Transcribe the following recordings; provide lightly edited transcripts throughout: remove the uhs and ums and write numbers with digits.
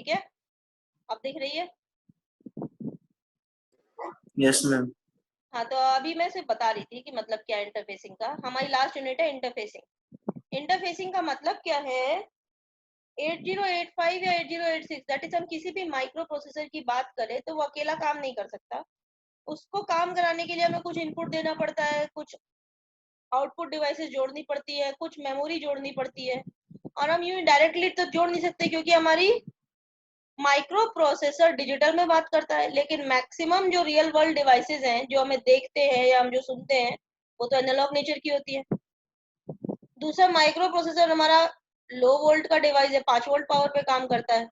ठीक है, अब दिख रही है? Yes ma'am. हाँ, तो अभी मैं सिर्फ बता रही थी कि मतलब क्या है इंटरफेसिंग का। हमारी लास्ट यूनिट है इंटरफेसिंग। इंटरफेसिंग का मतलब क्या है? 8085 या 8086 दैट इज, हम किसी भी माइक्रो प्रोसेसर की बात करें तो वो अकेला काम नहीं कर सकता। उसको काम कराने के लिए हमें कुछ इनपुट देना पड़ता है, कुछ आउटपुट डिवाइसेस जोड़नी पड़ती है, कुछ मेमोरी जोड़नी पड़ती है। और हम यूं डायरेक्टली तो जोड़ नहीं सकते क्योंकि हमारी माइक्रो प्रोसेसर डिजिटल में बात करता है, लेकिन मैक्सिमम जो रियल वर्ल्ड डिवाइसेस हैं जो हमें देखते हैं या हम जो सुनते हैं वो तो एनालॉग नेचर की होती है। दूसरा, माइक्रो प्रोसेसर हमारा लो वोल्ट का डिवाइस है, 5 वोल्ट पावर पे काम करता है।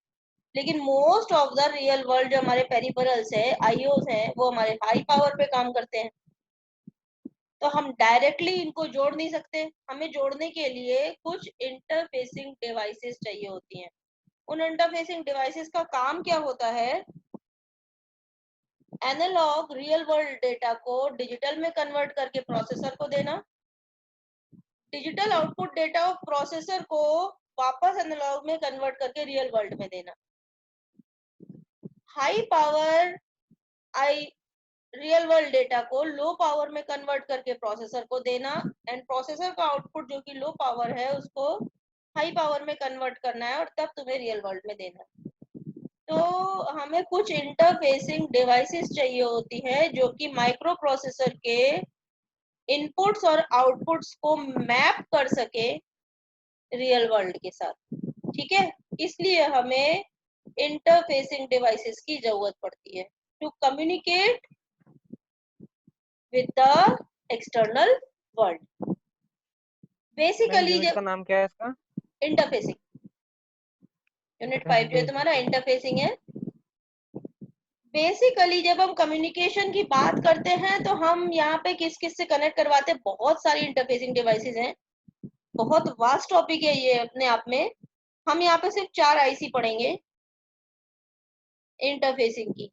लेकिन most of the real world जो हमारे पेरिफेरल्स है, आईओस है, वो हमारे हाई पावर पे काम करते हैं। तो हम डायरेक्टली इनको जोड़ नहीं सकते, हमें जोड़ने के लिए कुछ इंटरफेसिंग डिवाइसेस चाहिए होती हैं। उन इंटरफेसिंग डिवाइसेस का काम क्या होता है? एनालॉग रियल वर्ल्ड डेटा को डिजिटल में कन्वर्ट करके प्रोसेसर को देना, digital output data of processor को वापस एनालॉग में कन्वर्ट करके रियल वर्ल्ड में देना, high power I real world data को लो पावर में कन्वर्ट करके प्रोसेसर को देना, एंड प्रोसेसर का आउटपुट जो कि लो पावर है उसको हाई पावर में कन्वर्ट करना है और तब तुम्हें रियल वर्ल्ड में देना है। तो हमें कुछ इंटरफेसिंग डिवाइसेस चाहिए होती है जो कि माइक्रो प्रोसेसर के इनपुट्स और आउटपुट्स को मैप कर सके रियल वर्ल्ड के साथ। ठीक है, इसलिए हमें इंटरफेसिंग डिवाइसेस की जरूरत पड़ती है to communicate with the external world. Ma'am basically unit जब का नाम क्या है इसका? इंटरफेसिंग, यूनिट 5 जो है इंटरफेसिंग। तुम्हारा इंटरफेसिंग है। बेसिकली जब हम कम्युनिकेशन की बात करते हैं तो हम यहाँ पे किस किस से कनेक्ट करवाते हैं? बहुत सारी इंटरफेसिंग डिवाइसेस हैं, बहुत वास्ट टॉपिक है ये अपने आप में। हम यहाँ पे सिर्फ 4 आईसी पढ़ेंगे इंटरफेसिंग की।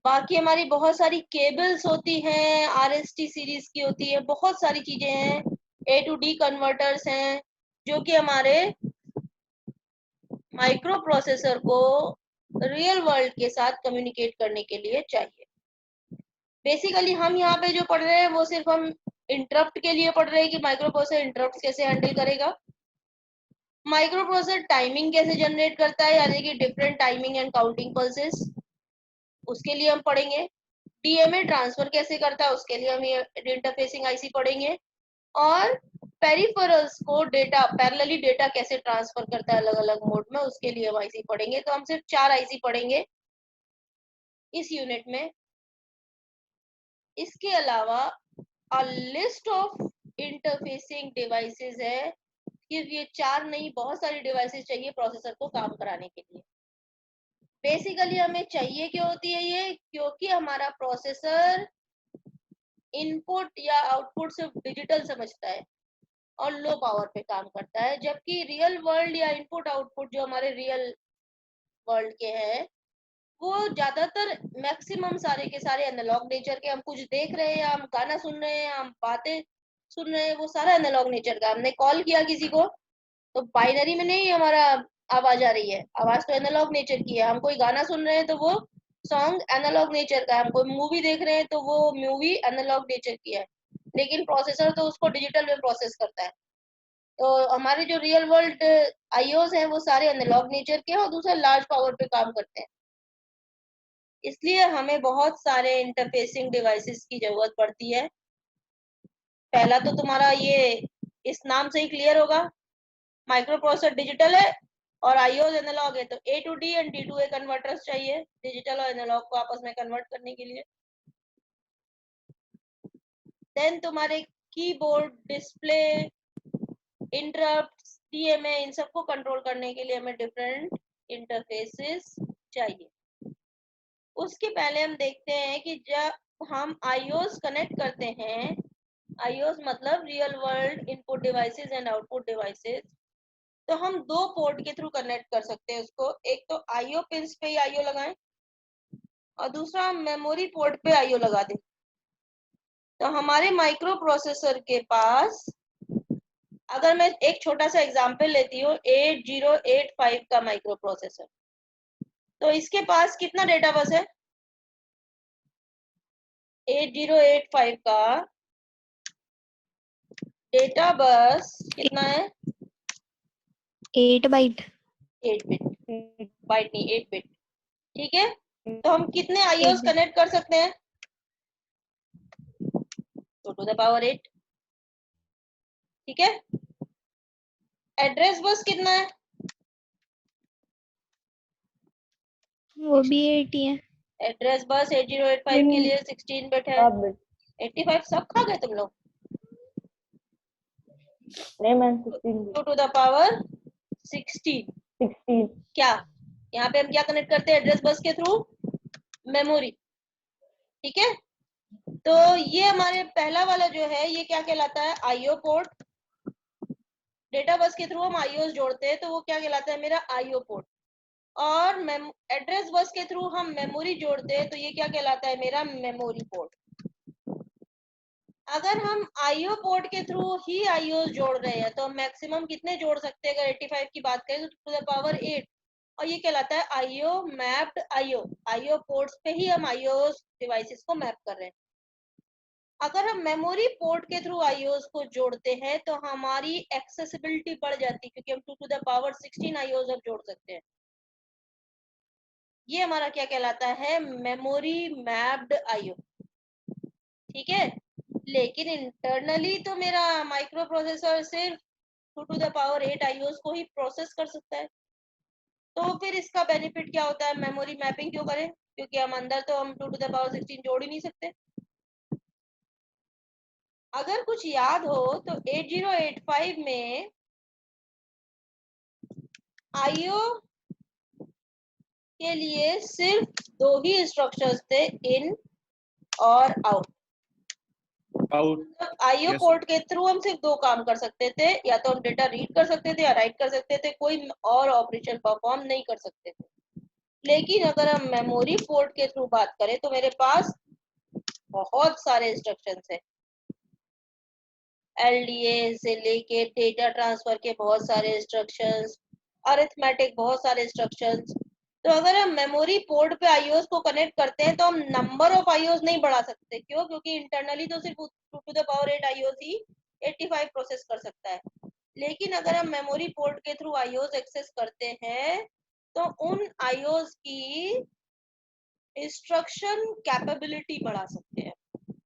बाकी हमारी बहुत सारी केबल्स होती हैं, आरएसटी सीरीज की होती है, बहुत सारी चीजें हैं, ए टू डी कन्वर्टर्स हैं जो कि हमारे माइक्रो प्रोसेसर को रियल वर्ल्ड के साथ कम्युनिकेट करने के लिए चाहिए। बेसिकली हम यहाँ पे जो पढ़ रहे हैं वो सिर्फ हम इंटरप्ट के लिए पढ़ रहे हैं कि माइक्रो प्रोसेसर इंटरप्ट कैसे हैंडल करेगा, माइक्रो प्रोसेसर टाइमिंग कैसे जनरेट करता है, यानी कि different timing and counting pulses, उसके लिए हम पढ़ेंगे। डीएमए ट्रांसफर कैसे करता है उसके लिए हम ये इंटरफेसिंग आईसी पढ़ेंगे। और पेरिफेरल्स को डेटा पैरेलली डेटा कैसे ट्रांसफर करता है अलग अलग मोड में, उसके लिए हम आईसी पढ़ेंगे। तो हम सिर्फ 4 आईसी पढ़ेंगे इस यूनिट में। इसके अलावा a list of interfacing devices है कि ये 4 नहीं, बहुत सारी डिवाइसेस चाहिए प्रोसेसर को काम कराने के लिए। बेसिकली हमें चाहिए क्यों होती है ये? क्योंकि हमारा प्रोसेसर इनपुट या आउटपुट सिर्फ डिजिटल समझता है और लो पावर पे काम करता है, जबकि रियल वर्ल्ड या इनपुट आउटपुट जो हमारे रियल वर्ल्ड के हैं वो ज्यादातर मैक्सिमम सारे के सारे एनालॉग नेचर के। हम कुछ देख रहे हैं, हम गाना सुन रहे हैं, हम बातें सुन रहे हैं, वो सारा एनालॉग नेचर का। हमने कॉल किया किसी को तो बाइनरी में नहीं हमारा आवाज आ रही है, आवाज तो एनालॉग नेचर की है। हम कोई गाना सुन रहे हैं तो वो सॉन्ग एनालॉग नेचर का है, हम कोई मूवी देख रहे हैं तो वो मूवी एनालॉग नेचर की है, लेकिन प्रोसेसर तो उसको डिजिटल में प्रोसेस करता है। तो हमारे जो रियल वर्ल्ड आईओस हैं वो सारे एनालॉग नेचर के हैं और दूसरा लार्ज पावर पे काम करते हैं। इसलिए हमें बहुत सारे इंटरफेसिंग डिवाइसेस की जरूरत पड़ती है। पहला तो तुम्हारा ये इस नाम से ही क्लियर होगा, माइक्रो प्रोसेसर डिजिटल है और आईओस एनालॉग है, तो A to D and D to A converters चाहिए डिजिटल और एनालॉग को आपस में कन्वर्ट करने के लिए। देन तुम्हारे कीबोर्ड, डिस्प्ले, इंटरप्ट, डीएमए, इन सबको कंट्रोल करने के लिए हमें डिफरेंट इंटरफेसेस चाहिए। उसके पहले हम देखते हैं कि जब हम आईओस कनेक्ट करते हैं, आईओस मतलब real world input devices and output devices, तो हम 2 पोर्ट के थ्रू कनेक्ट कर सकते हैं उसको। एक तो आईओ पिंस पे ही आईओ लगाएं और दूसरा हम मेमोरी पोर्ट पे आईओ लगा दें। तो हमारे माइक्रो प्रोसेसर के पास, अगर मैं एक छोटा सा एग्जांपल लेती हूँ, 8085 का माइक्रो प्रोसेसर, तो इसके पास कितना डेटा बस है? 8085 का डेटा बस कितना है? 8 बाइट। 8 बिट, बाइट नहीं 8 बिट। ठीक है, तो हम कितने आईओस कनेक्ट कर सकते हैं? तो टू द पावर 8। ठीक है, एड्रेस बस कितना है? वो भी 8 ही है। एड्रेस बस 8085 के लिए 16 बिट है। 85 सब खा गए तुम लोग? नहीं मैम 16 टू द पावर 16। क्या यहाँ पे हम क्या कनेक्ट करते हैं एड्रेस बस के थ्रू? मेमोरी। ठीक है, तो ये हमारे पहला वाला जो है ये क्या कहलाता है? IO port. डेटा बस के थ्रू हम आईओ जोड़ते हैं तो वो क्या कहलाता है? मेरा आईओ पोर्ट। और एड्रेस बस के थ्रू हम मेमोरी जोड़ते हैं तो ये क्या कहलाता है? मेरा मेमोरी पोर्ट। अगर हम आईओ पोर्ट के थ्रू ही आईओ जोड़ रहे हैं तो मैक्सिमम कितने जोड़ सकते हैं? अगर 85 की बात करें तो टू द पावर 8, और ये कहलाता है IO mapped IO. IO ports पे ही हम आईओ डिवाइसेस को मैप कर रहे हैं। अगर हम मेमोरी पोर्ट के थ्रू आईओस को जोड़ते हैं तो हमारी एक्सेसिबिलिटी बढ़ जाती है क्योंकि हम टू द पावर 16 आईओस अब जोड़ सकते हैं। ये हमारा क्या कहलाता है? Memory mapped IO. ठीक है, लेकिन इंटरनली तो मेरा माइक्रो प्रोसेसर सिर्फ टू द पावर 8 आईओस को ही प्रोसेस कर सकता है। तो फिर इसका बेनिफिट क्या होता है? मेमोरी मैपिंग क्यों करें? क्योंकि हम अंदर तो हम टू द पावर 16 जोड़ ही नहीं सकते। अगर कुछ याद हो तो 8085 में आईओ के लिए सिर्फ दो ही इंस्ट्रक्शंस थे, इन और आउट। आईओ पोर्ट के थ्रू हम सिर्फ दो काम कर सकते थे, या तो हम डेटा रीड कर सकते थे या राइट कर सकते थे, कोई और ऑपरेशन परफॉर्म नहीं कर सकते थे। लेकिन अगर हम मेमोरी पोर्ट के थ्रू बात करें तो मेरे पास बहुत सारे इंस्ट्रक्शंस हैं। एलडीए से लेके डेटा ट्रांसफर के बहुत सारे इंस्ट्रक्शंस, अरिथमेटिक बहुत सारे इंस्ट्रक्शंस। तो अगर हम मेमोरी पोर्ट पे आईओस को कनेक्ट करते हैं तो हम नंबर ऑफ आईओस नहीं बढ़ा सकते। क्यों? क्योंकि इंटरनली तो सिर्फ टू द पावर 8 आईओस ही 85 प्रोसेस कर सकता है। लेकिन अगर हम मेमोरी पोर्ट के थ्रू आईओस एक्सेस करते हैं तो उन आईओस की इंस्ट्रक्शन कैपेबिलिटी बढ़ा सकते हैं।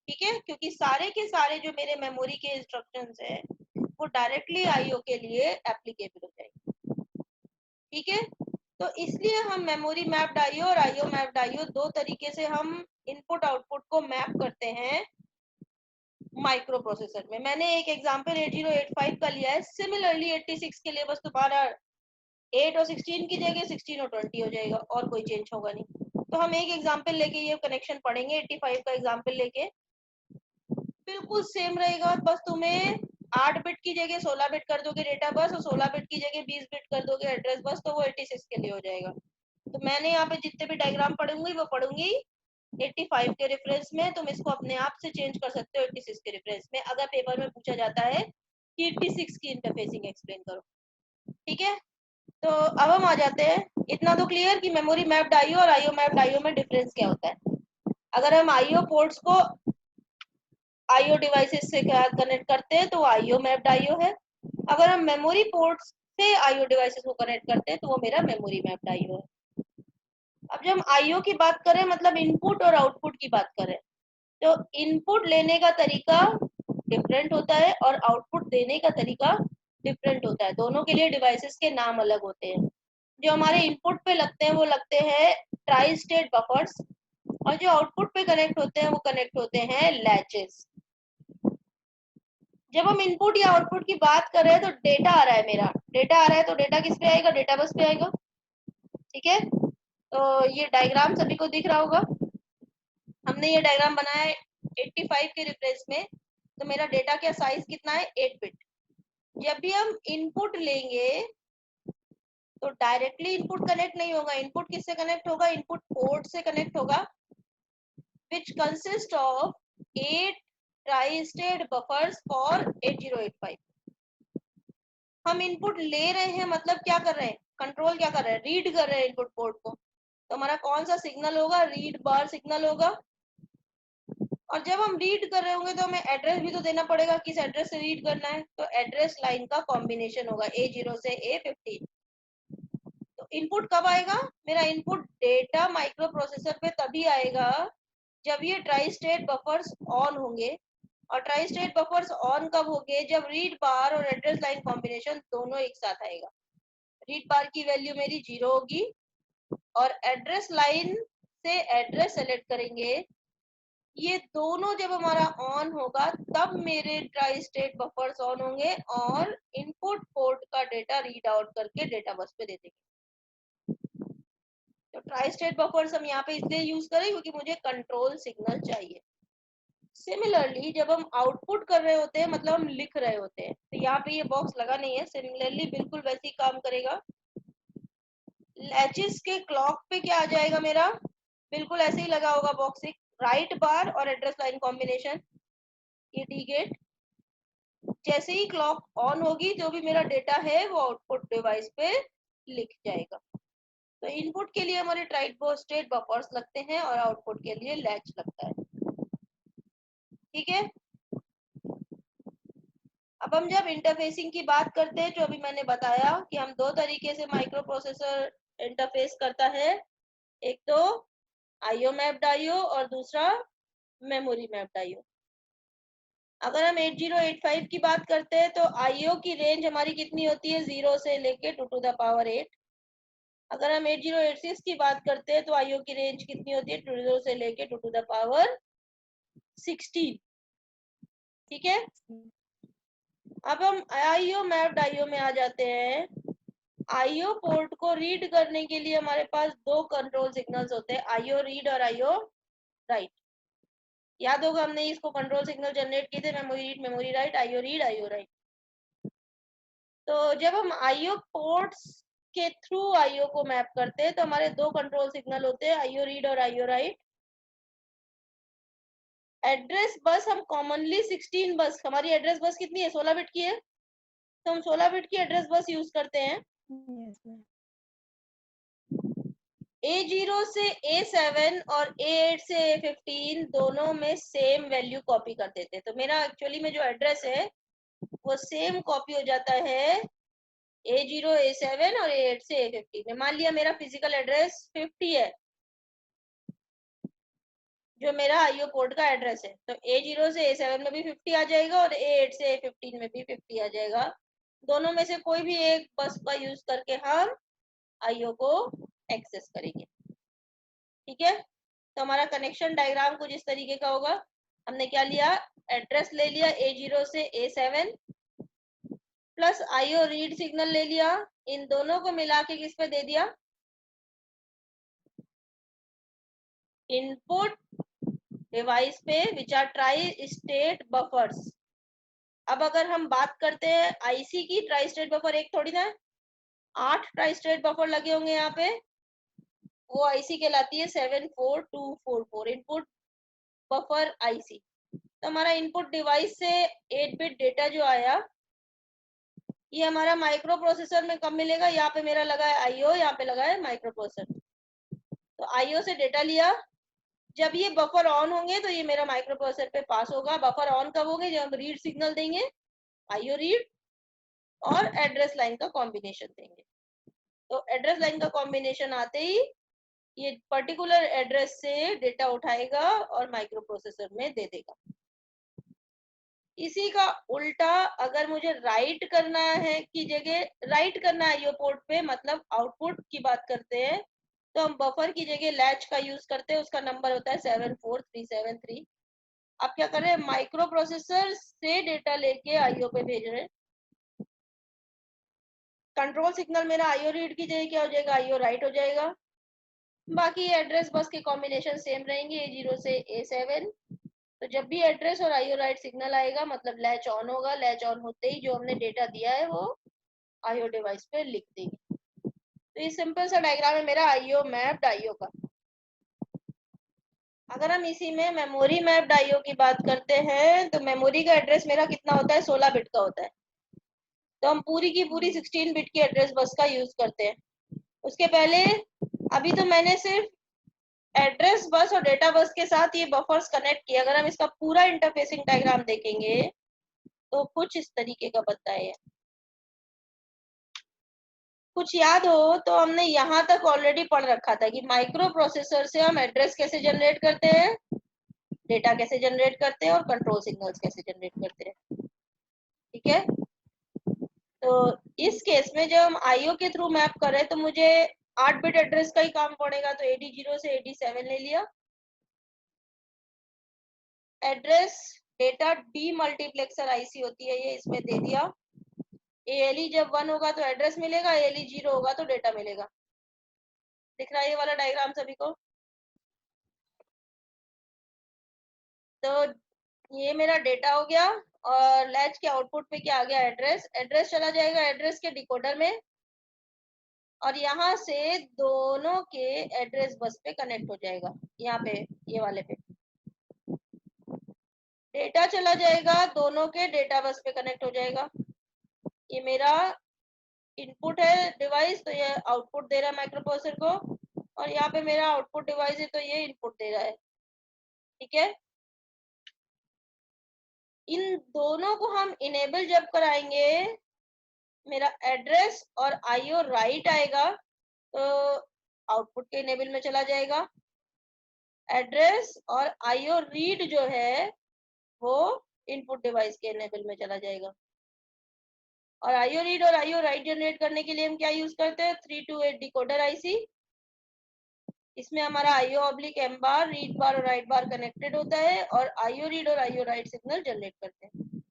ठीक है, क्योंकि सारे के सारे जो मेरे मेमोरी के इंस्ट्रक्शंस है वो डायरेक्टली आईओ के लिए एप्लीकेबल हो जाएंगे। ठीक है, तो इसलिए हम मेमोरी मैप्ड आईओ और आईओ मैप्ड आईओ दो तरीके से हम इनपुट आउटपुट को मैप करते हैं माइक्रो प्रोसेसर में। मैंने एक एग्जांपल 8085 का लिया है। सिमिलरली 86 के लिए बस दोबारा 8 और 16 की जगह 16 और 20 हो जाएगा और कोई चेंज होगा नहीं। तो हम एक एग्जांपल लेके ये कनेक्शन पढ़ेंगे। 85 का एग्जांपल लेके बिल्कुल सेम रहेगा, बस तुम्हें 8 बिट की जगह 16 बिट कर दोगे डेटा बस, और 16 बिट की जगह 20 बिट कर दोगे एड्रेस बस, तो वो 86 के लिए हो जाएगा। तो मैंने यहाँ पे जितने भी डायग्राम पढ़ूंगी वो पढ़ूंगी 85 के रेफरेंस में। तुम इसको अपने आप से चेंज कर सकते हो 86 के रेफरेंस में, अगर पेपर में पूछा जाता है कि 86 की इंटरफेसिंग एक्सप्लेन करो। ठीक है, तो अब हम आ जाते हैं। इतना तो क्लियर कि मेमोरी मैप्ड आईओ और आईओ मैप्ड आईओ में डिफरेंस क्या होता है। अगर हम आईओ पोर्ट्स को आईओ डिवाइसेस से कनेक्ट करते हैं तो आईओ मैप्ड आईओ है। अगर हम मेमोरी पोर्ट्स से आईओ डिवाइसेस को कनेक्ट करते हैं तो वो मेरा मेमोरी मैप्ड आईओ है। अब जब हम आईओ की बात करें मतलब इनपुट और आउटपुट की बात करें तो इनपुट लेने का तरीका डिफरेंट होता है और आउटपुट देने का तरीका डिफरेंट होता है। दोनों के लिए डिवाइसेस के नाम अलग होते हैं। जो हमारे इनपुट पे लगते हैं वो लगते हैं ट्राई स्टेट बफर्स, और जो आउटपुट पे कनेक्ट होते हैं वो कनेक्ट होते हैं लैचेस। जब हम इनपुट या आउटपुट की बात कर रहे हैं तो डेटा आ रहा है, मेरा डेटा आ रहा है तो डेटा किस पे आएगा? डेटा बस पे आएगा। ठीक है, तो ये डायग्राम सभी को दिख रहा होगा। हमने ये डायग्राम बनाया है 85 के रिप्लेस में। तो मेरा डेटा का साइज कितना है? 8 बिट। जब भी हम इनपुट लेंगे तो डायरेक्टली इनपुट कनेक्ट नहीं होगा। इनपुट किससे कनेक्ट होगा? इनपुट पोर्ट से कनेक्ट होगा, which consist of 8 tri-state buffers for 8085। हम इनपुट ले रहे हैं मतलब क्या कर रहे हैं? कंट्रोल क्या कर रहे हैं? रीड कर रहे हैं इनपुट पोर्ट को। तो हमारा कौन सा सिग्नल होगा, रीड बार सिग्नल होगा। और जब हम रीड कर रहे होंगे तो हमें एड्रेस भी तो देना पड़ेगा, किस एड्रेस से रीड करना है, तो एड्रेस लाइन का कॉम्बिनेशन होगा A0 से A15। तो इनपुट कब आएगा, मेरा इनपुट डेटा माइक्रो प्रोसेसर पे तभी आएगा जब ये ट्राई स्टेट बफर्स ऑन होंगे। और ट्राई स्टेट बफर्स ऑन कब होंगे, जब रीड बार और एड्रेस लाइन कॉम्बिनेशन दोनों एक साथ आएगा। रीड बार की वैल्यू मेरी 0 होगी और एड्रेस लाइन से एड्रेस सेलेक्ट करेंगे, ये दोनों जब हमारा ऑन होगा तब मेरे ट्राई स्टेट बफर्स ऑन होंगे और इनपुट पोर्ट का डेटा रीड आउट करके डेटा बस पे दे देंगे। तो ट्राई स्टेट बफर्स हम यहाँ पे इसलिए यूज करें क्योंकि मुझे कंट्रोल सिग्नल चाहिए। सिमिलरली जब हम आउटपुट कर रहे होते हैं, मतलब हम लिख रहे होते हैं, तो यहाँ पे ये बॉक्स लगा नहीं है, सिमिलरली बिल्कुल वैसे ही काम करेगा। लैचेस के क्लॉक पे क्या आ जाएगा मेरा, बिल्कुल ऐसे ही लगा होगा बॉक्स, एक राइट बार और एड्रेस लाइन कॉम्बिनेशन, ये डी गेट। जैसे ही क्लॉक ऑन होगी जो भी मेरा डेटा है वो आउटपुट डिवाइस पे लिख जाएगा। तो इनपुट के लिए हमारे ट्राई स्टेट बफर्स लगते हैं और आउटपुट के लिए लैच लगता है। ठीक है, अब हम जब इंटरफेसिंग की बात करते हैं, जो अभी मैंने बताया कि हम दो तरीके से माइक्रो प्रोसेसर इंटरफेस करता है, एक तो आईओ मैप्ड आईओ और दूसरा मेमोरी मैप्ड आईओ। अगर हम 8085 की बात करते हैं तो आईओ की रेंज हमारी कितनी होती है, 0 से लेके 2 to the power 8। अगर हम 8086 की बात करते हैं तो आईओ की रेंज कितनी होती है, 0 से लेके 2 to the power 16। ठीक है, अब हम आईओ मैप्ड आईओ में आ जाते हैं। आईओ पोर्ट को रीड करने के लिए हमारे पास दो कंट्रोल सिग्नल्स होते हैं, आईओ रीड और आईओ राइट। याद होगा हमने इसको कंट्रोल सिग्नल जनरेट किए थे, memory read memory write, IO read IO right. तो जब हम आईओ पोर्ट्स के थ्रू आईओ को मैप करते हैं तो हमारे दो कंट्रोल सिग्नल होते हैं, आईओ रीड और आईओ राइट। एड्रेस बस हम कॉमनली 16 बस, हमारी एड्रेस बस कितनी है, 16 बिट की है, तो हम 16 बिट की एड्रेस बस यूज करते हैं। A0 से A7 और A8 से A15 दोनों में सेम वैल्यू कॉपी कर देते हैं, तो मेरा एक्चुअली में जो एड्रेस है वो सेम कॉपी हो जाता है A0 A7 और A8 से A15 में। मान लिया मेरा फिजिकल एड्रेस 50 है जो मेरा आईओ पोर्ट का एड्रेस है, तो A0 से A7 में भी 50 आ जाएगा और A8 से A15 में भी 50 आ जाएगा। दोनों में से कोई भी एक बस का यूज करके हम आईओ को एक्सेस करेंगे। ठीक है, तो हमारा कनेक्शन डायग्राम कुछ इस तरीके का होगा। हमने क्या लिया, एड्रेस ले लिया A0 से A7 plus IO read signal ले लिया, इन दोनों को मिला के किस पे दे दिया, इनपुट डिवाइस पे, which are tri state buffers. अब अगर हम बात करते हैं आईसी की, ट्राई स्टेट बफर एक थोड़ी ना, 8 ट्राई स्टेट बफर लगे होंगे यहाँ पे, वो आईसी कहलाती है 74244 इनपुट बफर आईसी। तो हमारा इनपुट डिवाइस से 8 बिट डेटा जो आया ये हमारा माइक्रो प्रोसेसर में कब मिलेगा, यहाँ पे मेरा लगा है आईओ, यहाँ पे लगा है माइक्रो प्रोसेसर। तो आईओ से डेटा लिया, जब ये बफर ऑन होंगे तो ये मेरा माइक्रो प्रोसेसर पे पास होगा। बफर ऑन कब होंगे, जब हम रीड सिग्नल देंगे, आईओ रीड और एड्रेस लाइन का कॉम्बिनेशन देंगे। तो एड्रेस लाइन का कॉम्बिनेशन आते ही ये पर्टिकुलर एड्रेस से डेटा उठाएगा और माइक्रो प्रोसेसर में दे देगा। इसी का उल्टा अगर मुझे राइट करना है की जगह, राइट करना है आईओ पोर्ट पे, मतलब आउटपुट की बात करते हैं, तो हम बफर की जगह लैच का यूज करते हैं, उसका नंबर होता है 74373। आप क्या कर रहे हैं, माइक्रो प्रोसेसर से डेटा लेके आईओ पे भेज रहे हैं। कंट्रोल सिग्नल मेरा आईओ रीड की जगह क्या हो जाएगा, आईओ राइट हो जाएगा। बाकी एड्रेस बस के कॉम्बिनेशन सेम रहेंगे, A0 से A7। तो जब भी एड्रेस और आईओ राइट सिग्नल आएगा मतलब लैच ऑन होगा, लैच ऑन होते ही जो हमने डेटा दिया है वो आईओ डिवाइस पे लिख देंगे। तो ये सिंपल सा डायग्राम है मेरा आईओ मैप्ड आईओ का। अगर हम इसी में मेमोरी मैप्ड आईओ की बात करते हैं तो मेमोरी का एड्रेस मेरा कितना होता है, 16 बिट का होता है। तो हम पूरी की पूरी 16 बिट की एड्रेस बस का यूज करते हैं। उसके पहले अभी तो मैंने सिर्फ एड्रेस बस और डेटा बस के साथ ये बफर्स कनेक्ट किए। अगर हम इसका पूरा इंटरफेसिंग डायग्राम देखेंगे तो कुछ इस तरीके का बनता है। कुछ याद हो तो हमने यहाँ तक ऑलरेडी पढ़ रखा था कि माइक्रो प्रोसेसर से हम एड्रेस कैसे जनरेट करते हैं, डेटा कैसे जनरेट करते हैं और कंट्रोल सिग्नल्स कैसे जनरेट करते हैं। ठीक है, तो इस केस में जब हम आईओ के थ्रू मैप कर रहे हैं तो मुझे 8 बिट एड्रेस का ही काम पड़ेगा। तो AD0 से AD7 ले लिया। Address data D multiplexer IC होती है ये, इसमें दे दिया। ALE जब 1 होगा तो एड्रेस मिलेगा, ALE 0 होगा तो डेटा मिलेगा। दिख रहा है ये वाला डायग्राम सभी को? तो ये मेरा डेटा हो गया और लैच के आउटपुट पे क्या आ गया, एड्रेस। एड्रेस चला जाएगा एड्रेस के डिकोडर में और यहाँ से दोनों के एड्रेस बस पे कनेक्ट हो जाएगा। यहाँ पे ये वाले पे डेटा चला जाएगा, दोनों के डेटा बस पे कनेक्ट हो जाएगा। ये मेरा इनपुट है डिवाइस, तो ये आउटपुट दे रहा है माइक्रो प्रोसेसर को, और यहाँ पे मेरा आउटपुट डिवाइस है तो ये इनपुट दे रहा है। ठीक है, इन दोनों को हम इनेबल जब कराएंगे, मेरा एड्रेस और आईओ राइट आएगा तो आउटपुट के इनेबल में चला जाएगा। एड्रेस और आईओ रीड जो है वो इनपुट डिवाइस के इनेबल में चला जाएगा। और आईओ रीड और आईओ राइट जनरेट करने के लिए हम क्या यूज करते हैं, 328 डिकोडर आईसी। इसमें हमारा आईओ ऑब्लिक एम बार, रीड बार और राइट बार कनेक्टेड होता है और आईओ रीड और आईओ राइट सिग्नल जनरेट करते हैं।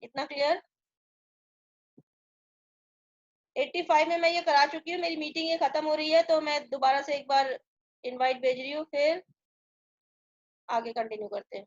इतना क्लियर? 85 में मैं ये करा चुकी हूँ। मेरी मीटिंग ये खत्म हो रही है तो मैं दोबारा से एक बार इनवाइट भेज रही हूँ, फिर आगे कंटिन्यू करते हैं।